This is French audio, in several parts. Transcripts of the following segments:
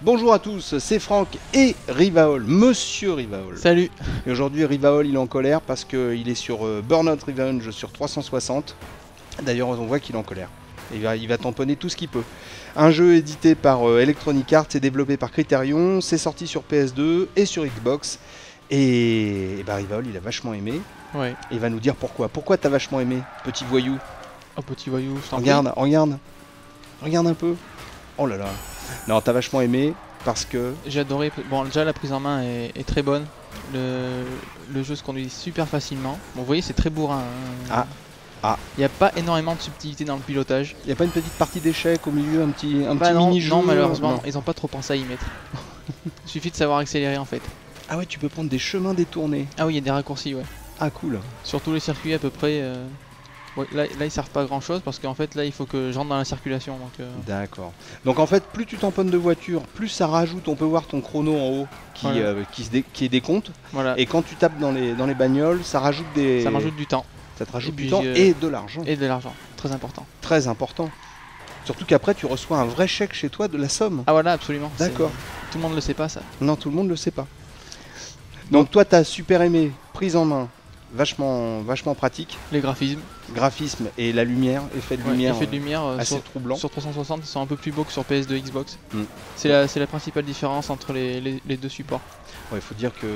Bonjour à tous, c'est Franck et Rivaol, Monsieur Rivaol. Salut. Et aujourd'hui Rivaol il est en colère parce qu'il est sur Burnout Revenge sur 360. D'ailleurs on voit qu'il est en colère. Il va tamponner tout ce qu'il peut. Un jeu édité par Electronic Arts et développé par Criterion. C'est sorti sur PS2 et sur Xbox. Et bah Rivaol il a vachement aimé. Ouais. Et il va nous dire pourquoi. Pourquoi t'as vachement aimé, petit voyou? Oh petit voyou, je t'en prie. Regarde, regarde. Regarde un peu. Oh là là. Non, t'as vachement aimé parce que... J'ai adoré, bon déjà la prise en main est très bonne, le jeu se conduit super facilement. Bon vous voyez c'est très bourrin, hein. Ah. Il n'y a pas énormément de subtilité dans le pilotage. Il n'y a pas une petite partie d'échecs au milieu, un petit non, mini-jeu? non malheureusement, non. ils n'ont pas trop pensé à y mettre. Il suffit de savoir accélérer en fait. Ah ouais, tu peux prendre des chemins détournés. Ah oui, il y a des raccourcis, ouais. Ah cool. Sur tous les circuits à peu près. Ouais, là ils servent pas à grand chose parce qu'en fait là il faut que je rentre dans la circulation. D'accord. Donc en fait, plus tu tamponnes de voitures, plus ça rajoute, on peut voir ton chrono en haut qui, voilà. Qui est décompte. Voilà. Et quand tu tapes dans les bagnoles, ça rajoute des... Ça m'ajoute du temps. Ça te rajoute Et du puis, temps et de l'argent. Et de l'argent, très important. Très important. Surtout qu'après tu reçois un vrai chèque chez toi de la somme. Ah voilà, absolument. D'accord. Tout le monde le sait pas ça. Non, tout le monde le sait pas. Donc toi t'as super aimé, prise en main, vachement pratique. Les graphismes. Graphisme et la lumière, effet de lumière, effet de lumière assez troublant. Sur 360 ils sont un peu plus beaux que sur PS2 Xbox. Mm. C'est la principale différence entre les deux supports. Ouais, il faut dire que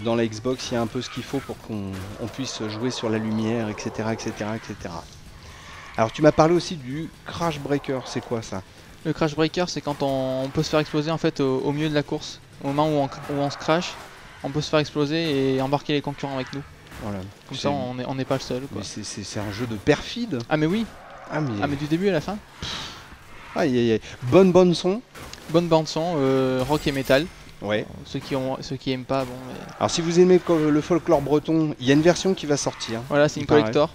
dans la Xbox il y a un peu ce qu'il faut pour qu'on puisse jouer sur la lumière, etc. etc., etc. Alors tu m'as parlé aussi du Crash Breaker, c'est quoi ça? Le Crash Breaker c'est quand on peut se faire exploser en fait au milieu de la course. Au moment où on se crash, on peut se faire exploser et embarquer les concurrents avec nous. Voilà. Comme ça on n'est pas le seul. Mais c'est un jeu de perfide. Ah mais oui. Ah mais du début à la fin. Aïe aïe aïe. Bonne son. Bonne bande son, rock et metal. Ouais. Ceux qui aiment pas, bon. Mais... Alors si vous aimez le folklore breton, il y a une version qui va sortir. Voilà, c'est une collector.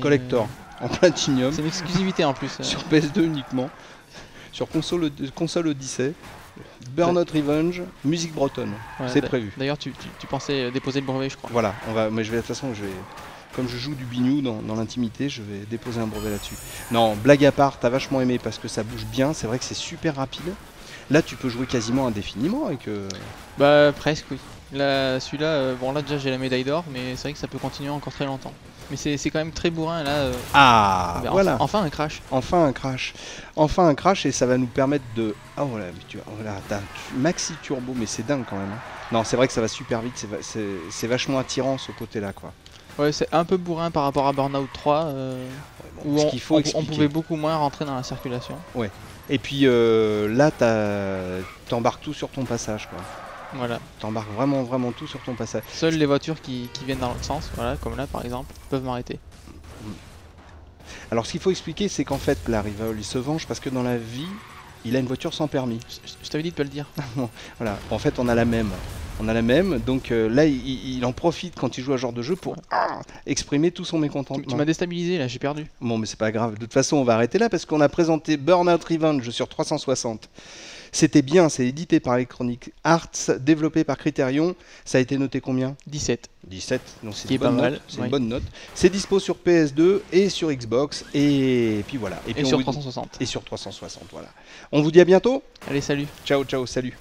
Collector. En platinium. C'est une exclusivité en plus. Sur PS2 uniquement. Sur console Odyssey. Burnout Revenge, musique bretonne. Ouais, c'est prévu. D'ailleurs, tu pensais déposer le brevet, je crois. Voilà, mais de toute façon, comme je joue du bignou dans l'intimité, je vais déposer un brevet là-dessus. Non, blague à part, t'as vachement aimé parce que ça bouge bien. C'est vrai que c'est super rapide. Là, tu peux jouer quasiment indéfiniment avec. Bah presque, oui. Là, celui-là, bon là déjà j'ai la médaille d'or, mais c'est vrai que ça peut continuer encore très longtemps. Mais c'est quand même très bourrin là. Ah, voilà. Enfin un crash. Enfin un crash. Enfin un crash et ça va nous permettre de... Ah voilà, voilà t'as maxi turbo, mais c'est dingue quand même. Hein. Non, c'est vrai que ça va super vite, c'est vachement attirant ce côté-là quoi. Ouais, c'est un peu bourrin par rapport à Burnout 3, où on pouvait beaucoup moins rentrer dans la circulation. Ouais. Et puis là, t'embarques tout sur ton passage quoi. Voilà. T'embarques vraiment tout sur ton passage. Seules les voitures qui viennent dans l'autre sens, voilà, comme là par exemple, peuvent m'arrêter. Alors ce qu'il faut expliquer, c'est qu'en fait, la Rivaol, il se venge parce que dans la vie, il a une voiture sans permis. Je t'avais dit de pas le dire. Voilà, en fait, on a la même. On a la même, donc là, il en profite quand il joue à ce genre de jeu pour exprimer tout son mécontentement. Tu m'as déstabilisé, là, j'ai perdu. Bon, mais c'est pas grave. De toute façon, on va arrêter là parce qu'on a présenté Burnout Revenge sur 360. C'était bien, c'est édité par Electronic Arts, développé par Criterion. Ça a été noté combien? 17. 17, donc c'est une bonne note. C'est une bonne note. C'est dispo sur PS2 et sur Xbox et puis voilà. Et sur 360. Et sur 360, voilà. On vous dit à bientôt. Allez, salut. Ciao, ciao, salut.